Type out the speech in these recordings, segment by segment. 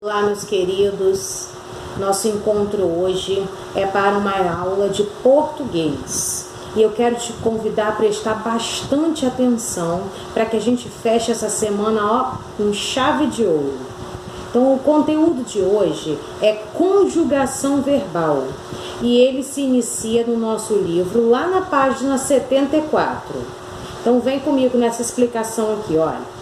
Olá, meus queridos, nosso encontro hoje é para uma aula de português e eu quero te convidar a prestar bastante atenção para que a gente feche essa semana com chave de ouro. Então, o conteúdo de hoje é conjugação verbal e ele se inicia no nosso livro lá na página 74. Então, vem comigo nessa explicação aqui, olha.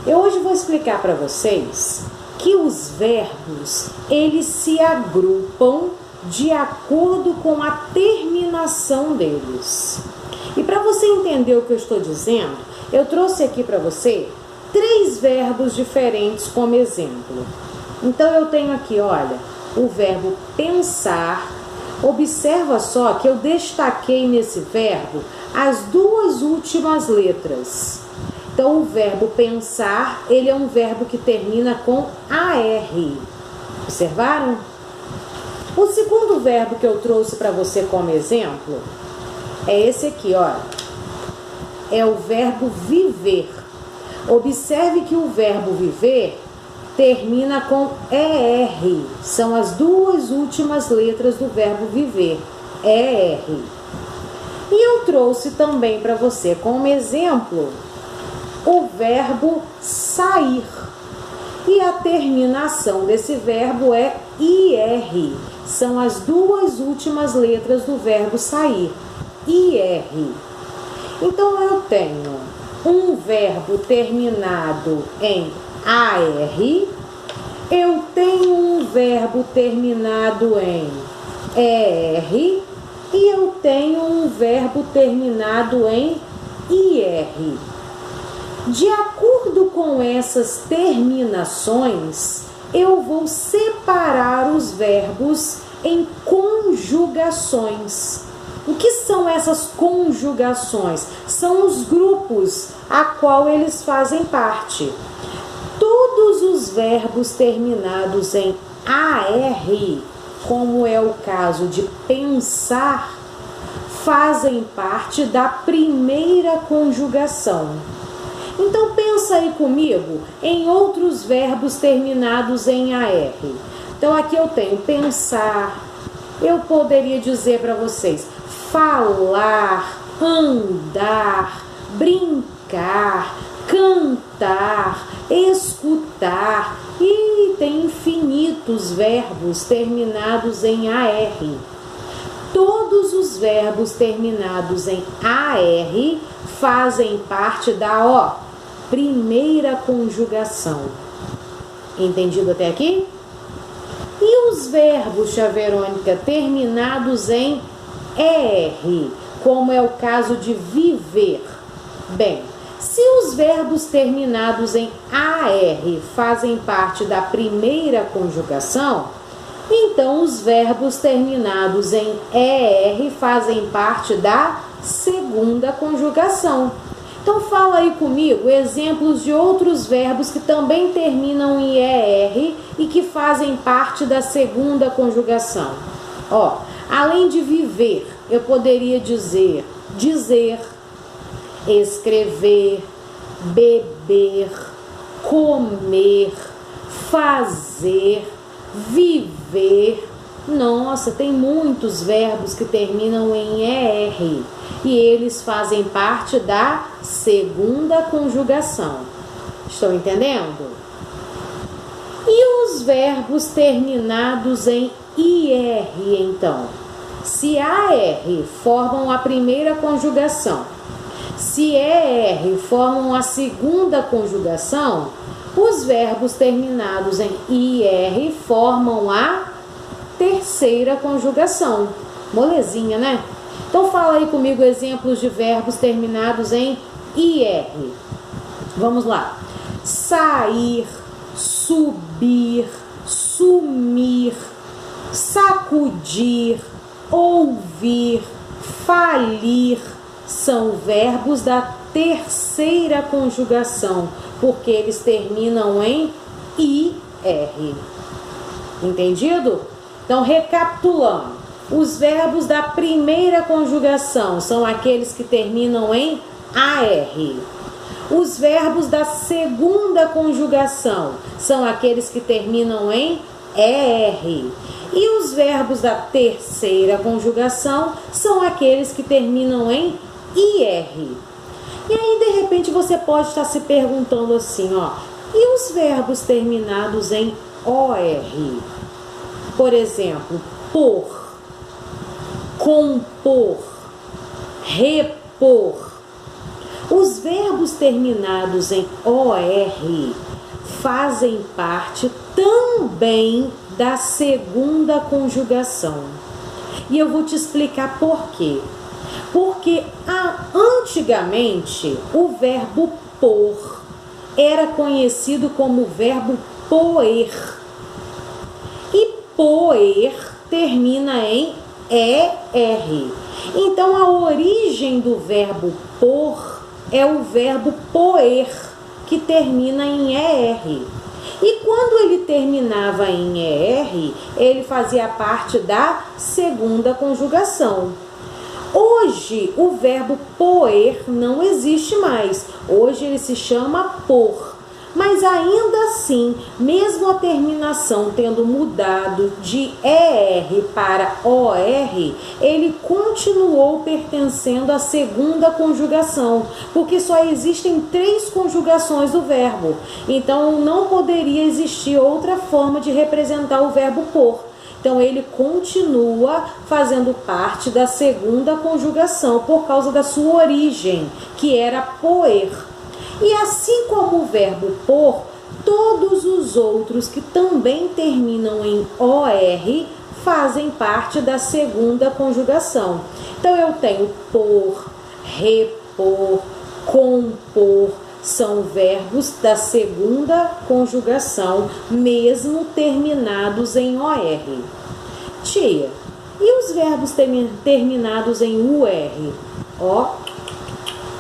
Eu hoje vou explicar para vocês que os verbos, eles se agrupam de acordo com a terminação deles. E para você entender o que eu estou dizendo, eu trouxe aqui para você 3 verbos diferentes como exemplo. Então eu tenho aqui, olha, o verbo pensar. Observa só que eu destaquei nesse verbo as 2 últimas letras. Então, o verbo pensar, ele é um verbo que termina com AR. Observaram? O segundo verbo que eu trouxe para você como exemplo é esse aqui, ó. É o verbo viver. Observe que o verbo viver termina com ER. São as 2 últimas letras do verbo viver. ER. E eu trouxe também para você como exemplo o verbo sair. E a terminação desse verbo é IR. São as 2 últimas letras do verbo sair. IR. Então, eu tenho um verbo terminado em AR. Eu tenho um verbo terminado em ER. E eu tenho um verbo terminado em IR. De acordo com essas terminações, eu vou separar os verbos em conjugações. O que são essas conjugações? São os grupos a qual eles fazem parte. Todos os verbos terminados em AR, como é o caso de pensar, fazem parte da primeira conjugação. Então, pensa aí comigo em outros verbos terminados em AR. Então, aqui eu tenho pensar, eu poderia dizer para vocês falar, andar, brincar, cantar, escutar, e tem infinitos verbos terminados em AR. Todos os verbos terminados em AR fazem parte da primeira conjugação. Entendido até aqui? E os verbos, tia Verônica, terminados em ER, como é o caso de viver? Bem, se os verbos terminados em AR fazem parte da primeira conjugação, então os verbos terminados em ER fazem parte da segunda conjugação. Então fala aí comigo exemplos de outros verbos que também terminam em ER e que fazem parte da segunda conjugação. Além de viver, eu poderia dizer escrever, beber, comer, fazer, viver. Nossa, tem muitos verbos que terminam em ER e eles fazem parte da segunda conjugação. Estão entendendo? E os verbos terminados em IR, então? Se AR formam a primeira conjugação, se ER formam a segunda conjugação, os verbos terminados em IR formam a terceira conjugação. Molezinha, né? Então fala aí comigo exemplos de verbos terminados em IR. Vamos lá. Sair, subir, sumir, sacudir, ouvir, falir, são verbos da terceira conjugação, porque eles terminam em IR. Entendido? Então, recapitulando, os verbos da primeira conjugação são aqueles que terminam em AR. Os verbos da segunda conjugação são aqueles que terminam em ER. E os verbos da terceira conjugação são aqueles que terminam em IR. E aí, de repente, você pode estar se perguntando assim, ó, e os verbos terminados em OR? Por exemplo, por, compor, repor. Os verbos terminados em OR fazem parte também da segunda conjugação. E eu vou te explicar por quê. Porque antigamente o verbo pôr era conhecido como verbo poer. E poer termina em ER. Então a origem do verbo pôr é o verbo poer, que termina em ER. E quando ele terminava em ER, ele fazia parte da segunda conjugação. Hoje, o verbo poer não existe mais. Hoje ele se chama pôr. Mas ainda assim, mesmo a terminação tendo mudado de ER para OR, ele continuou pertencendo à segunda conjugação, porque só existem 3 conjugações do verbo. Então, não poderia existir outra forma de representar o verbo pôr. Então, ele continua fazendo parte da segunda conjugação por causa da sua origem, que era poer. E assim como o verbo pôr, todos os outros que também terminam em OR fazem parte da segunda conjugação. Então, eu tenho pôr, repor, compor, são verbos da segunda conjugação, mesmo terminados em OR. Tia, e os verbos terminados em UR? Ó,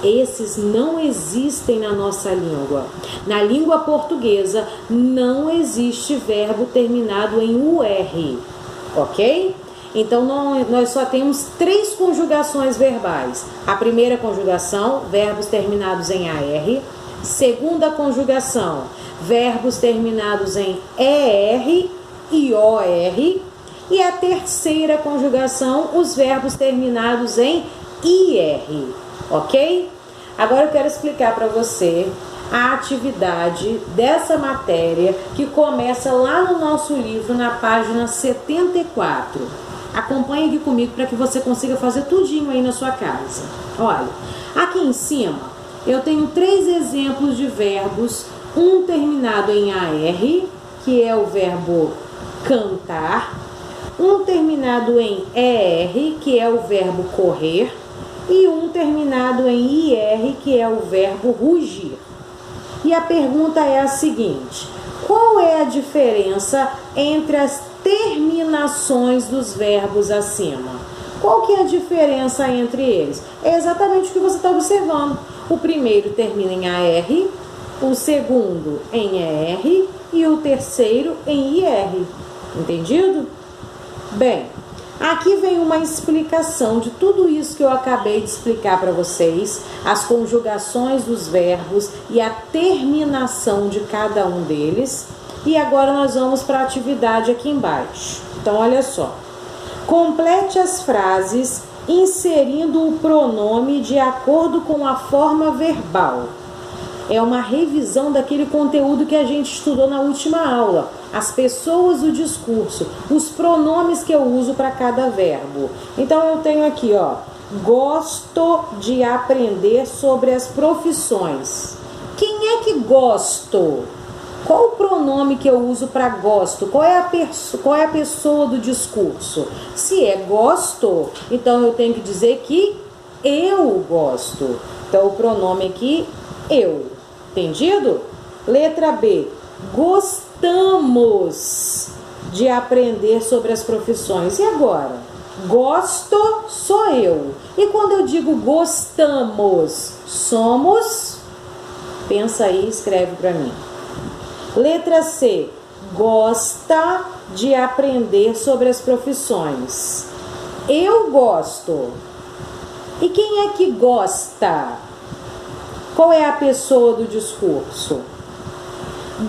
esses não existem na nossa língua. Na língua portuguesa não existe verbo terminado em UR, ok? Então, nós só temos 3 conjugações verbais. A primeira conjugação, verbos terminados em AR. Segunda conjugação, verbos terminados em ER e OR. E a terceira conjugação, os verbos terminados em IR, ok? Agora eu quero explicar para você a atividade dessa matéria que começa lá no nosso livro, na página 74. Acompanhe aqui comigo para que você consiga fazer tudinho aí na sua casa. Olha, aqui em cima eu tenho 3 exemplos de verbos, um terminado em AR, que é o verbo cantar, um terminado em ER, que é o verbo correr, e um terminado em IR, que é o verbo rugir. E a pergunta é a seguinte: qual é a diferença entre as terminações dos verbos acima? Qual que é a diferença entre eles? É exatamente o que você está observando. O primeiro termina em AR, o segundo em ER e o terceiro em IR. Entendido? Bem, aqui vem uma explicação de tudo isso que eu acabei de explicar para vocês, as conjugações dos verbos e a terminação de cada um deles. E agora nós vamos para a atividade aqui embaixo. Então, olha só. Complete as frases inserindo o pronome de acordo com a forma verbal. É uma revisão daquele conteúdo que a gente estudou na última aula. As pessoas do discurso, os pronomes que eu uso para cada verbo. Então, eu tenho aqui, ó, gosto de aprender sobre as profissões. Quem é que gosto? Qual o pronome que eu uso para gosto? Qual é a pessoa do discurso? Se é gosto, então eu tenho que dizer que eu gosto. Então, o pronome aqui, eu. Entendido? Letra B. Gostamos de aprender sobre as profissões. E agora? Gosto sou eu. E quando eu digo gostamos, somos? Pensa aí e escreve para mim. Letra C. Gosta de aprender sobre as profissões. Eu gosto. E quem é que gosta? Qual é a pessoa do discurso?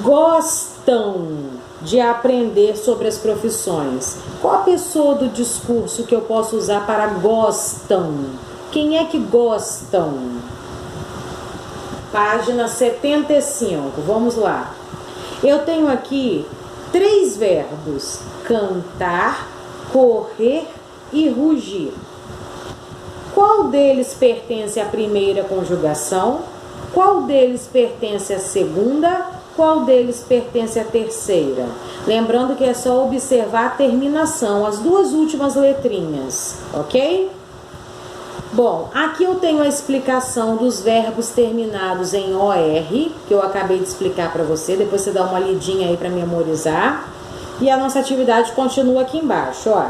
Gostam de aprender sobre as profissões. Qual a pessoa do discurso que eu posso usar para gostam? Quem é que gostam? Página 75, vamos lá. Eu tenho aqui 3 verbos: cantar, correr e rugir. Qual deles pertence à primeira conjugação? Qual deles pertence à segunda? Qual deles pertence à terceira? Lembrando que é só observar a terminação, as 2 últimas letrinhas, ok? Bom, aqui eu tenho a explicação dos verbos terminados em OR, que eu acabei de explicar para você, depois você dá uma lidinha aí para memorizar. E a nossa atividade continua aqui embaixo, ó.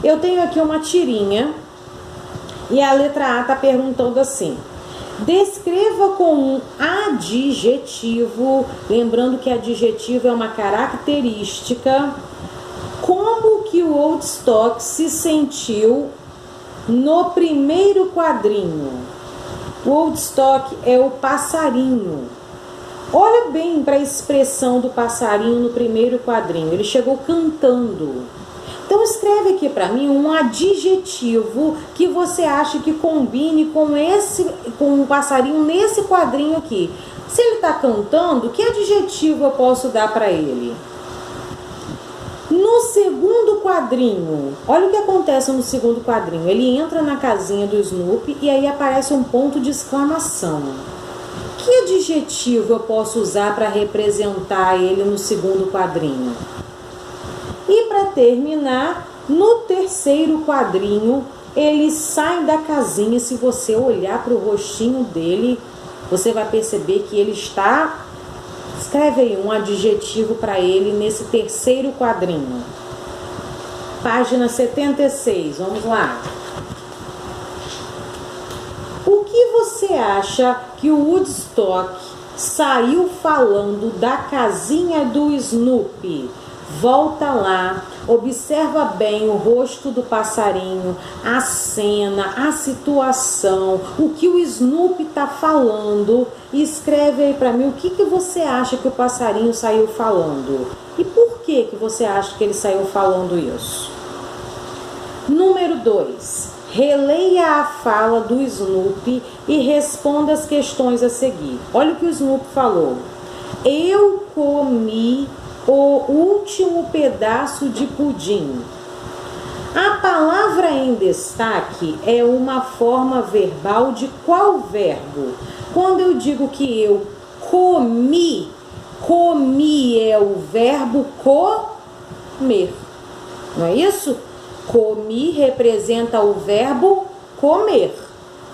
Eu tenho aqui uma tirinha e a letra A está perguntando assim: descreva com um adjetivo, lembrando que adjetivo é uma característica, como que o Woodstock se sentiu no primeiro quadrinho. O Woodstock é o passarinho. Olha bem para a expressão do passarinho no primeiro quadrinho. Ele chegou cantando. Então escreve aqui para mim um adjetivo que você acha que combine com o passarinho nesse quadrinho aqui. Se ele está cantando, que adjetivo eu posso dar para ele? No segundo quadrinho, olha o que acontece no segundo quadrinho. Ele entra na casinha do Snoopy e aí aparece um ponto de exclamação. Que adjetivo eu posso usar para representar ele no segundo quadrinho? E para terminar, no terceiro quadrinho, ele sai da casinha. Se você olhar para o rostinho dele, você vai perceber que ele está... Escreve aí um adjetivo para ele nesse terceiro quadrinho. Página 76, vamos lá. O que você acha que o Woodstock saiu falando da casinha do Snoopy? Volta lá, observa bem o rosto do passarinho, a cena, a situação, o que o Snoopy está falando, e escreve aí para mim o que você acha que o passarinho saiu falando e por que você acha que ele saiu falando isso. Número 2. Releia a fala do Snoopy e responda as questões a seguir. Olha o que o Snoopy falou. Eu comi o último pedaço de pudim. A palavra em destaque é uma forma verbal de qual verbo? Quando eu digo que eu comi, comi é o verbo comer, não é isso? Comi representa o verbo comer.